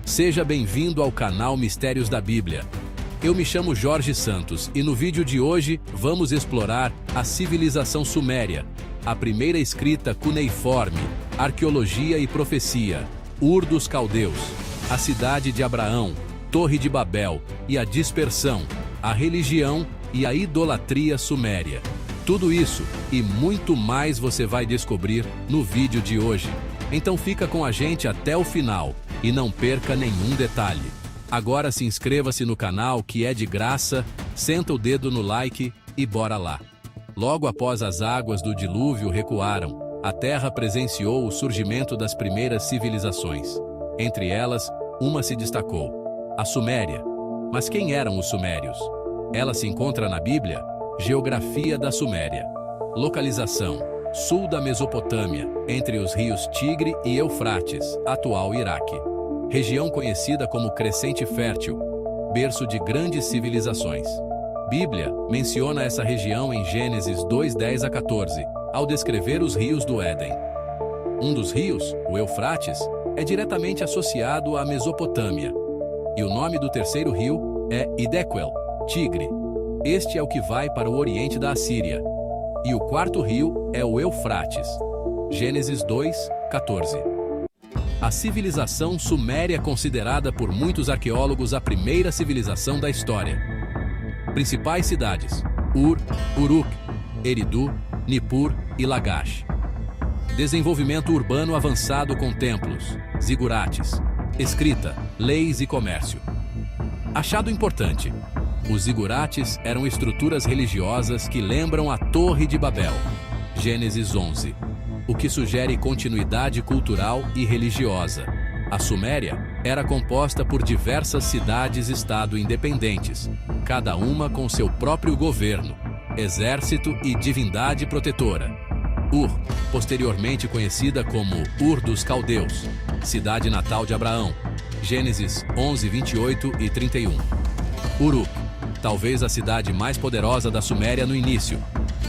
Seja bem-vindo ao canal Mistérios da Bíblia. Eu me chamo Jorge Santos e no vídeo de hoje vamos explorar a civilização suméria, a primeira escrita cuneiforme, arqueologia e profecia, Ur dos Caldeus, a cidade de Abraão, Torre de Babel e a dispersão, a religião e a idolatria suméria. Tudo isso e muito mais você vai descobrir no vídeo de hoje. Então fica com a gente até o final e não perca nenhum detalhe. Agora se inscreva-se no canal que é de graça, senta o dedo no like e bora lá. Logo após as águas do dilúvio recuaram, a Terra presenciou o surgimento das primeiras civilizações. Entre elas, uma se destacou, a Suméria. Mas quem eram os sumérios? Ela se encontra na Bíblia. Geografia da Suméria. Localização: sul da Mesopotâmia, entre os rios Tigre e Eufrates, atual Iraque. Região conhecida como Crescente Fértil, berço de grandes civilizações. Bíblia menciona essa região em Gênesis 2:10-14, ao descrever os rios do Éden. Um dos rios, o Eufrates, é diretamente associado à Mesopotâmia. E o nome do terceiro rio é Hidequel, Tigre. Este é o que vai para o oriente da Assíria. E o quarto rio é o Eufrates. Gênesis 2:14. A civilização suméria é considerada por muitos arqueólogos a primeira civilização da história. Principais cidades: Ur, Uruk, Eridu, Nippur e Lagash. Desenvolvimento urbano avançado com templos, zigurates, escrita, leis e comércio. Achado importante: os zigurates eram estruturas religiosas que lembram a Torre de Babel. Gênesis 11. O que sugere continuidade cultural e religiosa. A Suméria era composta por diversas cidades-estado independentes, cada uma com seu próprio governo, exército e divindade protetora. Ur, posteriormente conhecida como Ur dos Caldeus, cidade natal de Abraão. Gênesis 11:28 e 31. Uruk, talvez a cidade mais poderosa da Suméria no início,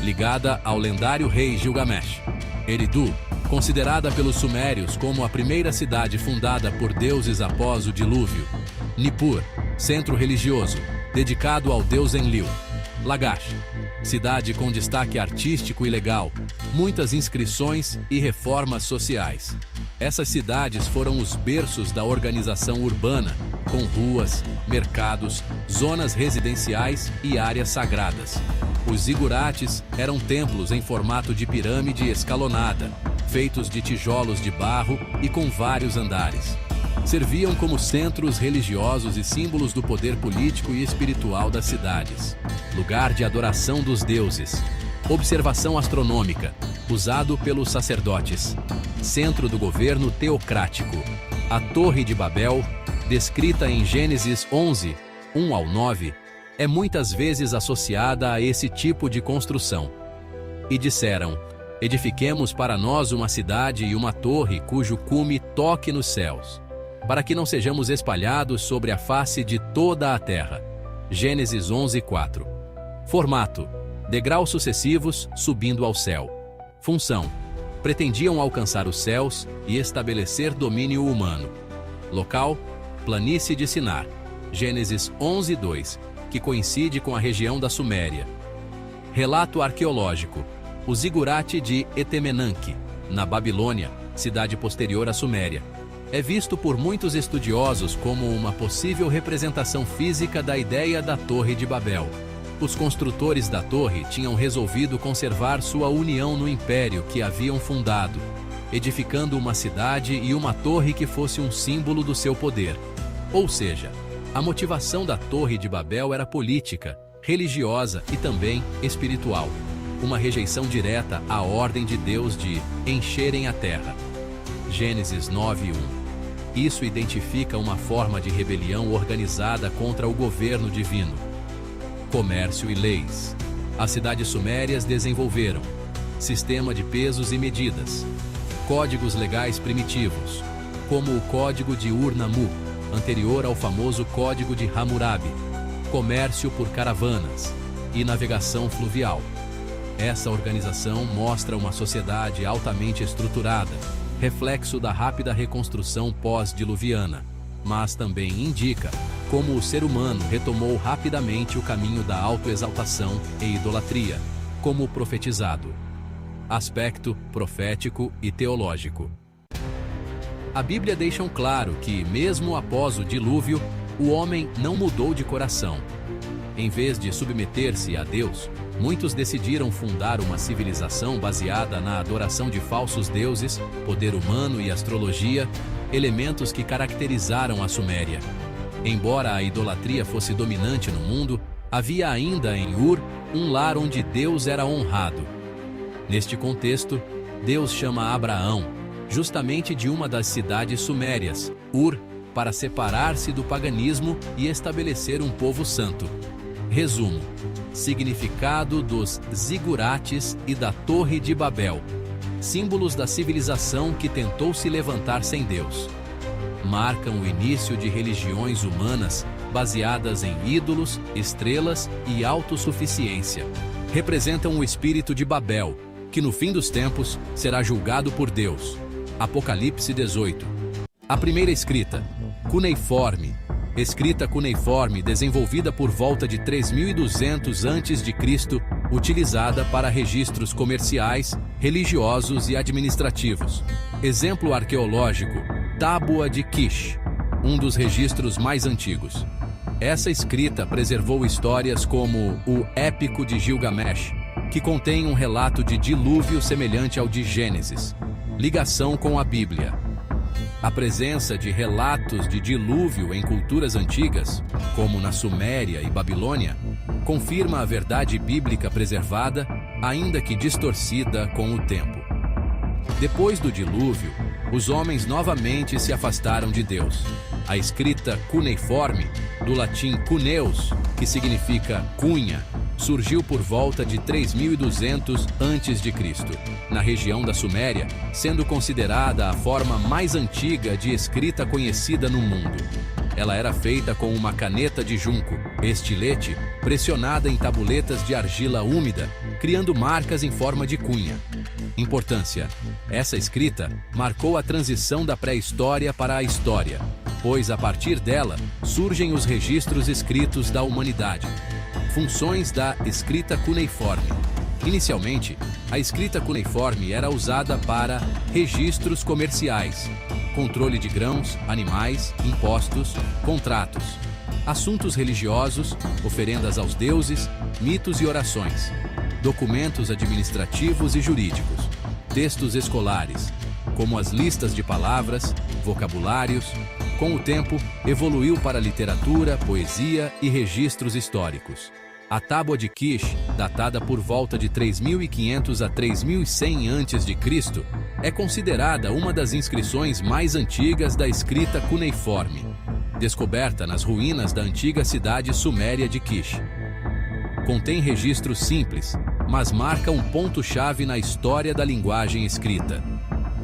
ligada ao lendário rei Gilgamesh. Eridu, considerada pelos sumérios como a primeira cidade fundada por deuses após o dilúvio. Nippur, centro religioso, dedicado ao deus Enlil. Lagash, cidade com destaque artístico e legal, muitas inscrições e reformas sociais. Essas cidades foram os berços da organização urbana, com ruas, mercados, zonas residenciais e áreas sagradas. Os zigurates eram templos em formato de pirâmide escalonada, feitos de tijolos de barro e com vários andares. Serviam como centros religiosos e símbolos do poder político e espiritual das cidades. Lugar de adoração dos deuses. Observação astronômica, usado pelos sacerdotes. Centro do governo teocrático. A Torre de Babel, descrita em Gênesis 11:1-9, é muitas vezes associada a esse tipo de construção. E disseram: edifiquemos para nós uma cidade e uma torre cujo cume toque nos céus, para que não sejamos espalhados sobre a face de toda a terra. Gênesis 11:4. Formato: degraus sucessivos subindo ao céu. Função: pretendiam alcançar os céus e estabelecer domínio humano. Local: planície de Sinar. Gênesis 11:2, que coincide com a região da Suméria. Relato arqueológico: o zigurate de Etemenanque, na Babilônia, cidade posterior à Suméria. É visto por muitos estudiosos como uma possível representação física da ideia da Torre de Babel. Os construtores da torre tinham resolvido conservar sua união no império que haviam fundado, edificando uma cidade e uma torre que fosse um símbolo do seu poder. Ou seja, a motivação da Torre de Babel era política, religiosa e também espiritual. Uma rejeição direta à ordem de Deus de encherem a terra. Gênesis 9:1. Isso identifica uma forma de rebelião organizada contra o governo divino. Comércio e leis. As cidades sumérias desenvolveram sistema de pesos e medidas, códigos legais primitivos, como o Código de Ur-Nammu, anterior ao famoso Código de Hammurabi, comércio por caravanas e navegação fluvial. Essa organização mostra uma sociedade altamente estruturada, reflexo da rápida reconstrução pós-diluviana. mas também indica como o ser humano retomou rapidamente o caminho da autoexaltação e idolatria, como profetizado. Aspecto profético e teológico. A Bíblia deixa claro que, mesmo após o dilúvio, o homem não mudou de coração. Em vez de submeter-se a Deus, muitos decidiram fundar uma civilização baseada na adoração de falsos deuses, poder humano e astrologia, elementos que caracterizaram a Suméria. Embora a idolatria fosse dominante no mundo, havia ainda em Ur um lar onde Deus era honrado. Neste contexto, Deus chama Abraão, justamente de uma das cidades sumérias, Ur, para separar-se do paganismo e estabelecer um povo santo. Resumo: significado dos zigurates e da Torre de Babel, símbolos da civilização que tentou se levantar sem Deus. Marcam o início de religiões humanas baseadas em ídolos, estrelas e autossuficiência. Representam o espírito de Babel, que no fim dos tempos será julgado por Deus. Apocalipse 18. A primeira escrita, cuneiforme. Escrita cuneiforme desenvolvida por volta de 3200 a.C., utilizada para registros comerciais, religiosos e administrativos. Exemplo arqueológico, Tábua de Kish, um dos registros mais antigos. Essa escrita preservou histórias como o Épico de Gilgamesh, que contém um relato de dilúvio semelhante ao de Gênesis. Ligação com a Bíblia. A presença de relatos de dilúvio em culturas antigas, como na Suméria e Babilônia, confirma a verdade bíblica preservada, ainda que distorcida com o tempo. Depois do dilúvio, os homens novamente se afastaram de Deus. A escrita cuneiforme, do latim cuneus, que significa cunha, surgiu por volta de 3200 a.C., na região da Suméria, sendo considerada a forma mais antiga de escrita conhecida no mundo. Ela era feita com uma caneta de junco, estilete, pressionada em tabuletas de argila úmida, criando marcas em forma de cunha. Importância: essa escrita marcou a transição da pré-história para a história, pois a partir dela surgem os registros escritos da humanidade. Funções da escrita cuneiforme. Inicialmente, a escrita cuneiforme era usada para registros comerciais, controle de grãos, animais, impostos, contratos, assuntos religiosos, oferendas aos deuses, mitos e orações, documentos administrativos e jurídicos, textos escolares, como as listas de palavras, vocabulários. Com o tempo, evoluiu para literatura, poesia e registros históricos. A Tábua de Kish, datada por volta de 3500 a 3100 a.C., é considerada uma das inscrições mais antigas da escrita cuneiforme, descoberta nas ruínas da antiga cidade suméria de Kish. Contém registros simples, mas marca um ponto-chave na história da linguagem escrita.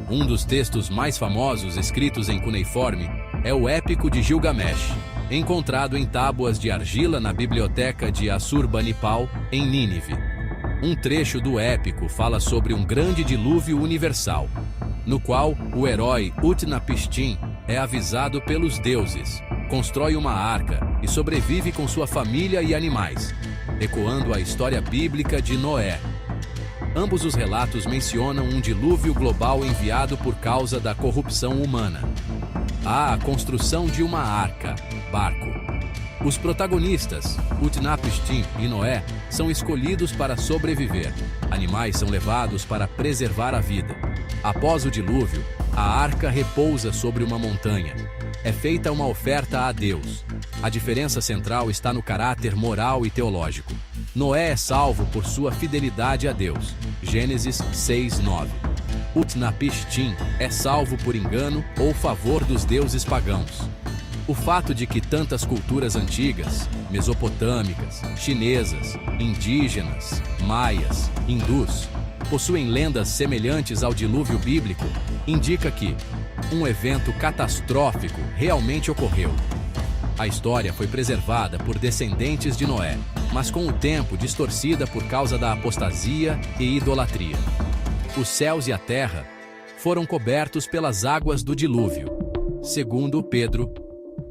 Um dos textos mais famosos escritos em cuneiforme é o Épico de Gilgamesh, encontrado em tábuas de argila na biblioteca de Assurbanipal, em Nínive. Um trecho do épico fala sobre um grande dilúvio universal, no qual o herói Utnapishtim é avisado pelos deuses, constrói uma arca e sobrevive com sua família e animais, ecoando a história bíblica de Noé. Ambos os relatos mencionam um dilúvio global enviado por causa da corrupção humana. Há a construção de uma arca, barco. Os protagonistas, Utnapishtim e Noé, são escolhidos para sobreviver. Animais são levados para preservar a vida. Após o dilúvio, a arca repousa sobre uma montanha. É feita uma oferta a Deus. A diferença central está no caráter moral e teológico. Noé é salvo por sua fidelidade a Deus. Gênesis 6:9. Utnapishtim é salvo por engano ou favor dos deuses pagãos. O fato de que tantas culturas antigas, mesopotâmicas, chinesas, indígenas, maias, hindus, possuem lendas semelhantes ao dilúvio bíblico, indica que um evento catastrófico realmente ocorreu. A história foi preservada por descendentes de Noé, mas com o tempo distorcida por causa da apostasia e idolatria. Os céus e a terra foram cobertos pelas águas do dilúvio. Segundo Pedro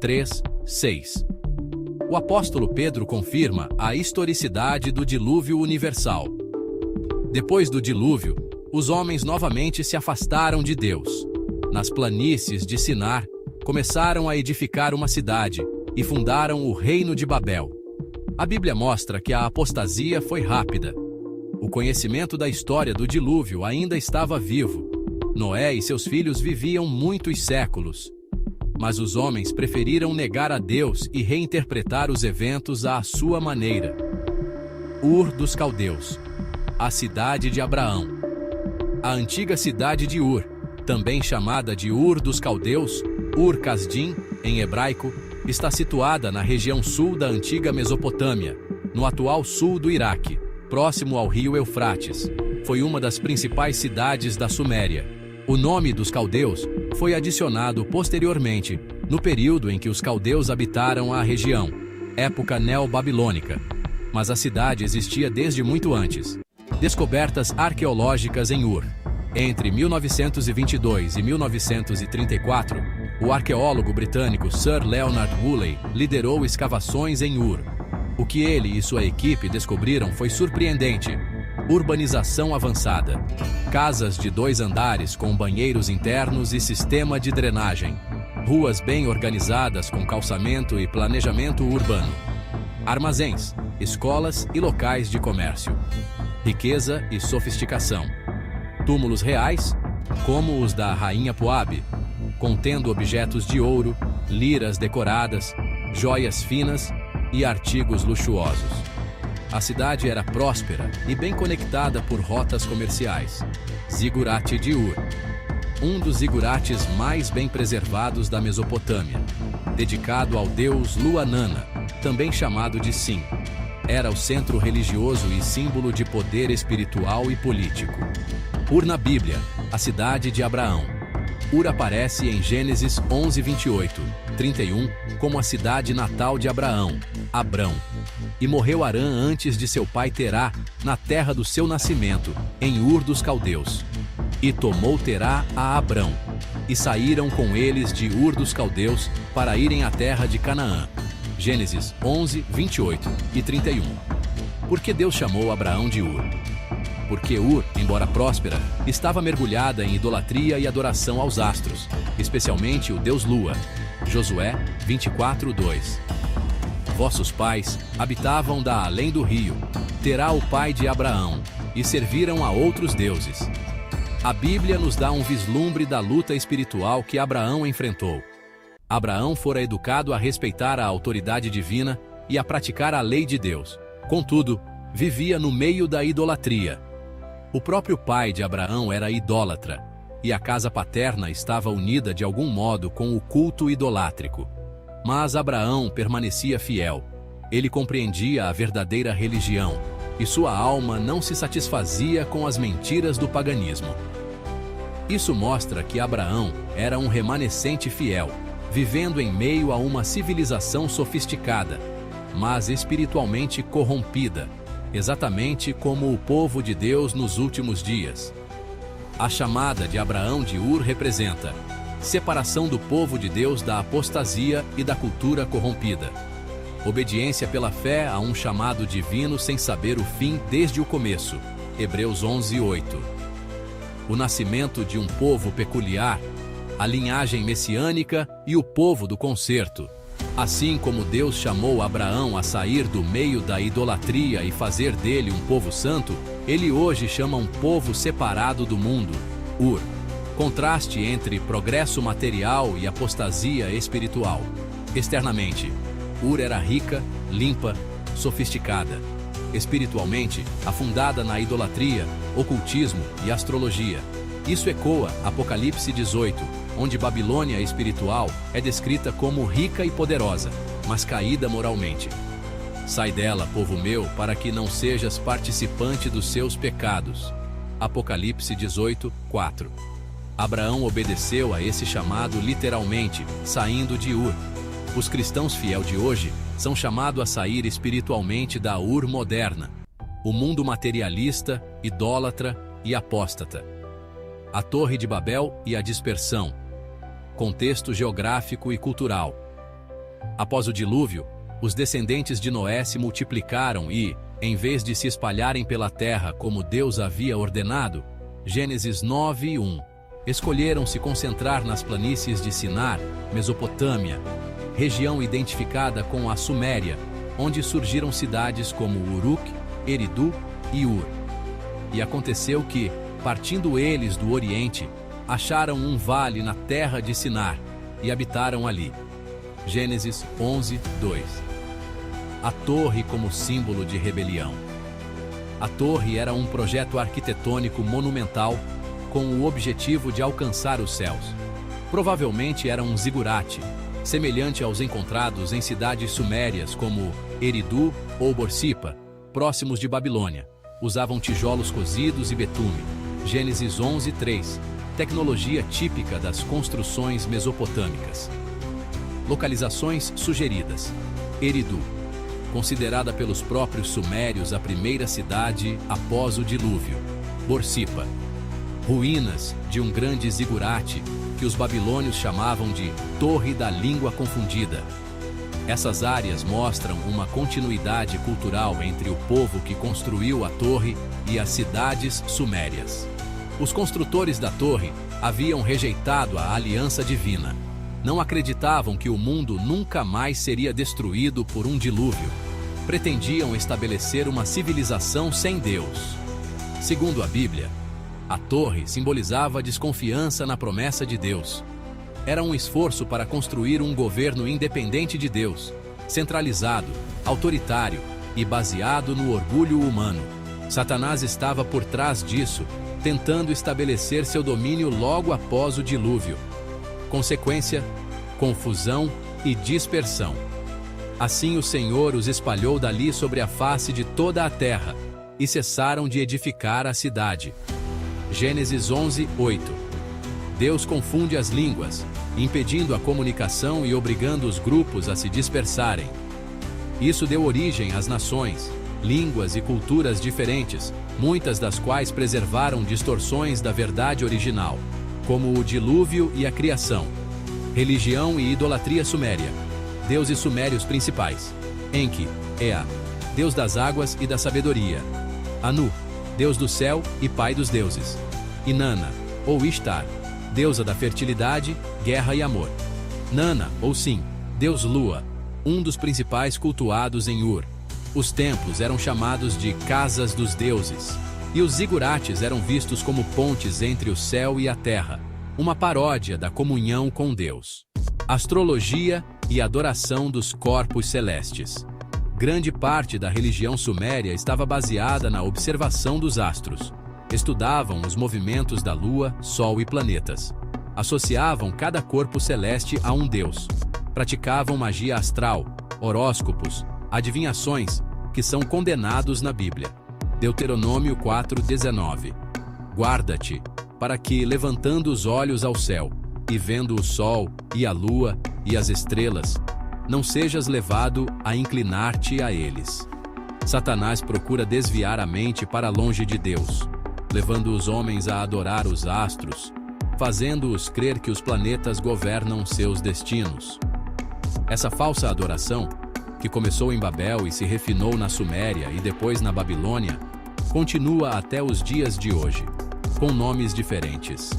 3, 6. O apóstolo Pedro confirma a historicidade do dilúvio universal. Depois do dilúvio, os homens novamente se afastaram de Deus. Nas planícies de Sinar, começaram a edificar uma cidade e fundaram o Reino de Babel. A Bíblia mostra que a apostasia foi rápida. O conhecimento da história do dilúvio ainda estava vivo. Noé e seus filhos viviam muitos séculos. Mas os homens preferiram negar a Deus e reinterpretar os eventos à sua maneira. Ur dos Caldeus, a cidade de Abraão. A antiga cidade de Ur, também chamada de Ur dos Caldeus, Ur Kasdim, em hebraico, está situada na região sul da antiga Mesopotâmia, no atual sul do Iraque, próximo ao rio Eufrates. Foi uma das principais cidades da Suméria. O nome dos caldeus foi adicionado posteriormente, no período em que os caldeus habitaram a região, época neobabilônica. Mas a cidade existia desde muito antes. Descobertas arqueológicas em Ur. Entre 1922 e 1934, o arqueólogo britânico Sir Leonard Woolley liderou escavações em Ur. O que ele e sua equipe descobriram foi surpreendente. Urbanização avançada. Casas de 2 andares com banheiros internos e sistema de drenagem. Ruas bem organizadas com calçamento e planejamento urbano. Armazéns, escolas e locais de comércio. Riqueza e sofisticação. Túmulos reais, como os da Rainha Poabe, contendo objetos de ouro, liras decoradas, joias finas e artigos luxuosos. A cidade era próspera e bem conectada por rotas comerciais. Zigurate de Ur, um dos zigurates mais bem preservados da Mesopotâmia, dedicado ao deus Luanana, também chamado de Sin. Era o centro religioso e símbolo de poder espiritual e político. Ur na Bíblia, a cidade de Abraão. Ur aparece em Gênesis 11, 28, 31, como a cidade natal de Abraão, Abrão. E morreu Arã antes de seu pai Terá, na terra do seu nascimento, em Ur dos Caldeus. E tomou Terá a Abrão, e saíram com eles de Ur dos Caldeus para irem à terra de Canaã. Gênesis 11, 28 e 31. Por que Deus chamou Abraão de Ur? Porque Ur, embora próspera, estava mergulhada em idolatria e adoração aos astros, especialmente o deus Lua. Josué 24, 2. Vossos pais habitavam da além do rio, Terá o pai de Abraão, e serviram a outros deuses. A Bíblia nos dá um vislumbre da luta espiritual que Abraão enfrentou. Abraão fora educado a respeitar a autoridade divina e a praticar a lei de Deus. Contudo, vivia no meio da idolatria. O próprio pai de Abraão era idólatra, e a casa paterna estava unida de algum modo com o culto idolátrico. Mas Abraão permanecia fiel. Ele compreendia a verdadeira religião, e sua alma não se satisfazia com as mentiras do paganismo. Isso mostra que Abraão era um remanescente fiel, vivendo em meio a uma civilização sofisticada, mas espiritualmente corrompida, exatamente como o povo de Deus nos últimos dias. A chamada de Abraão de Ur representa separação do povo de Deus da apostasia e da cultura corrompida. Obediência pela fé a um chamado divino sem saber o fim desde o começo. Hebreus 11, 8. O nascimento de um povo peculiar, a linhagem messiânica e o povo do concerto. Assim como Deus chamou Abraão a sair do meio da idolatria e fazer dele um povo santo, ele hoje chama um povo separado do mundo, Ur. Contraste entre progresso material e apostasia espiritual. Externamente, Ur era rica, limpa, sofisticada. Espiritualmente, afundada na idolatria, ocultismo e astrologia. Isso ecoa Apocalipse 18, onde Babilônia espiritual é descrita como rica e poderosa, mas caída moralmente. Sai dela, povo meu, para que não sejas participante dos seus pecados. Apocalipse 18, 4. Abraão obedeceu a esse chamado literalmente, saindo de Ur. Os cristãos fiel de hoje são chamados a sair espiritualmente da Ur moderna, o mundo materialista, idólatra e apóstata. A Torre de Babel e a dispersão. Contexto geográfico e cultural. Após o dilúvio, os descendentes de Noé se multiplicaram e, em vez de se espalharem pela terra como Deus havia ordenado, Gênesis 9:1, escolheram se concentrar nas planícies de Sinar, Mesopotâmia, região identificada com a Suméria, onde surgiram cidades como Uruk, Eridu e Ur. E aconteceu que, partindo eles do Oriente, acharam um vale na terra de Sinar e habitaram ali. Gênesis 11:2. A torre como símbolo de rebelião. A torre era um projeto arquitetônico monumental com o objetivo de alcançar os céus. Provavelmente era um zigurate, semelhante aos encontrados em cidades sumérias como Eridu ou Borsippa, próximos de Babilônia. Usavam tijolos cozidos e betume. Gênesis 11:3. Tecnologia típica das construções mesopotâmicas. Localizações sugeridas. Eridu, considerada pelos próprios sumérios a primeira cidade após o dilúvio. Borsippa, ruínas de um grande zigurate que os babilônios chamavam de Torre da Língua Confundida. Essas áreas mostram uma continuidade cultural entre o povo que construiu a torre e as cidades sumérias. Os construtores da torre haviam rejeitado a aliança divina. Não acreditavam que o mundo nunca mais seria destruído por um dilúvio. Pretendiam estabelecer uma civilização sem Deus. Segundo a Bíblia, a torre simbolizava a desconfiança na promessa de Deus. Era um esforço para construir um governo independente de Deus, centralizado, autoritário e baseado no orgulho humano. Satanás estava por trás disso, tentando estabelecer seu domínio logo após o dilúvio. Consequência: confusão e dispersão. Assim o Senhor os espalhou dali sobre a face de toda a terra, e cessaram de edificar a cidade. Gênesis 11:8. Deus confunde as línguas, impedindo a comunicação e obrigando os grupos a se dispersarem. Isso deu origem às nações, línguas e culturas diferentes, muitas das quais preservaram distorções da verdade original, como o dilúvio e a criação. Religião e idolatria suméria. Deuses sumérios principais. Enki, Ea, deus das águas e da sabedoria. Anu, deus do céu e pai dos deuses. Inanna, ou Ishtar, deusa da fertilidade, guerra e amor. Nana, ou Sim, deus lua, um dos principais cultuados em Ur. Os templos eram chamados de casas dos deuses, e os zigurates eram vistos como pontes entre o céu e a terra, uma paródia da comunhão com Deus. Astrologia e adoração dos corpos celestes. Grande parte da religião suméria estava baseada na observação dos astros. Estudavam os movimentos da lua, sol e planetas. Associavam cada corpo celeste a um deus. Praticavam magia astral, horóscopos, adivinhações, que são condenados na Bíblia. Deuteronômio 4:19. Guarda-te, para que, levantando os olhos ao céu, e vendo o sol, e a lua, e as estrelas, não sejas levado a inclinar-te a eles. Satanás procura desviar a mente para longe de Deus, levando os homens a adorar os astros, fazendo-os crer que os planetas governam seus destinos. Essa falsa adoração, que começou em Babel e se refinou na Suméria e depois na Babilônia, continua até os dias de hoje, com nomes diferentes.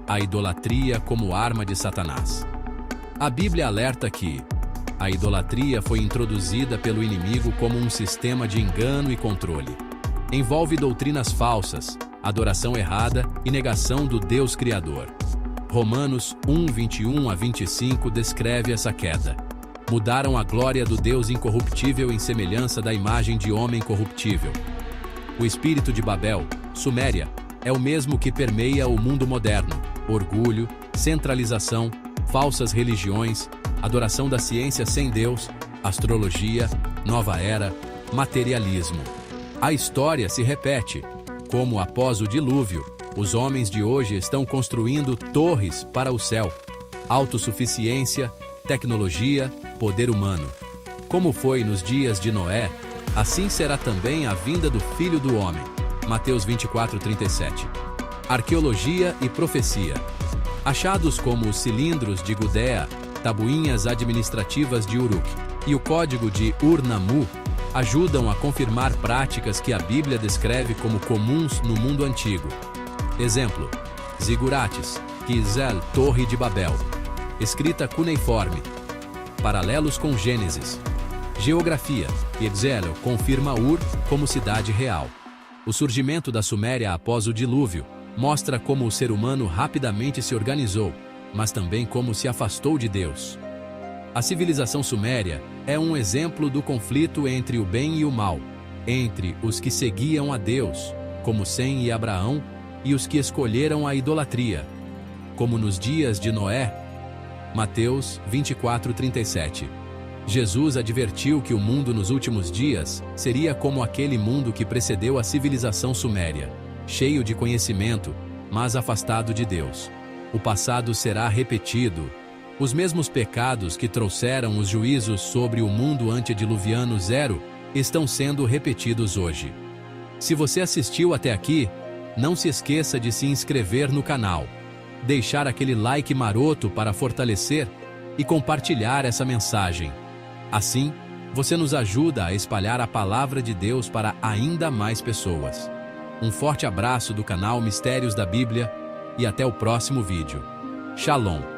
A idolatria como arma de Satanás. A Bíblia alerta que a idolatria foi introduzida pelo inimigo como um sistema de engano e controle. Envolve doutrinas falsas, adoração errada e negação do Deus Criador. Romanos 1:21-25 descreve essa queda. Mudaram a glória do Deus incorruptível em semelhança da imagem de homem corruptível. O espírito de Babel, Suméria, é o mesmo que permeia o mundo moderno: orgulho, centralização, falsas religiões, adoração da ciência sem Deus, astrologia, nova era, materialismo. A história se repete. Como após o dilúvio, os homens de hoje estão construindo torres para o céu. Autossuficiência, tecnologia, poder humano. Como foi nos dias de Noé, assim será também a vinda do Filho do Homem. Mateus 24:37. Arqueologia e profecia. Achados como os cilindros de Gudea, tabuinhas administrativas de Uruk e o código de Ur-Nammu ajudam a confirmar práticas que a Bíblia descreve como comuns no mundo antigo. Exemplo: Zigurates, Quizel, Torre de Babel. Escrita cuneiforme. Paralelos com Gênesis. Geografia. Ietzelo confirma Ur como cidade real. O surgimento da Suméria após o dilúvio mostra como o ser humano rapidamente se organizou, mas também como se afastou de Deus. A civilização suméria é um exemplo do conflito entre o bem e o mal, entre os que seguiam a Deus, como Sem e Abraão, e os que escolheram a idolatria, como nos dias de Noé. Mateus 24:37. Jesus advertiu que o mundo nos últimos dias seria como aquele mundo que precedeu a civilização suméria, cheio de conhecimento, mas afastado de Deus. O passado será repetido. Os mesmos pecados que trouxeram os juízos sobre o mundo antediluviano zero estão sendo repetidos hoje. Se você assistiu até aqui, não se esqueça de se inscrever no canal, deixar aquele like maroto para fortalecer e compartilhar essa mensagem. Assim, você nos ajuda a espalhar a palavra de Deus para ainda mais pessoas. Um forte abraço do canal Mistérios da Bíblia e até o próximo vídeo. Shalom!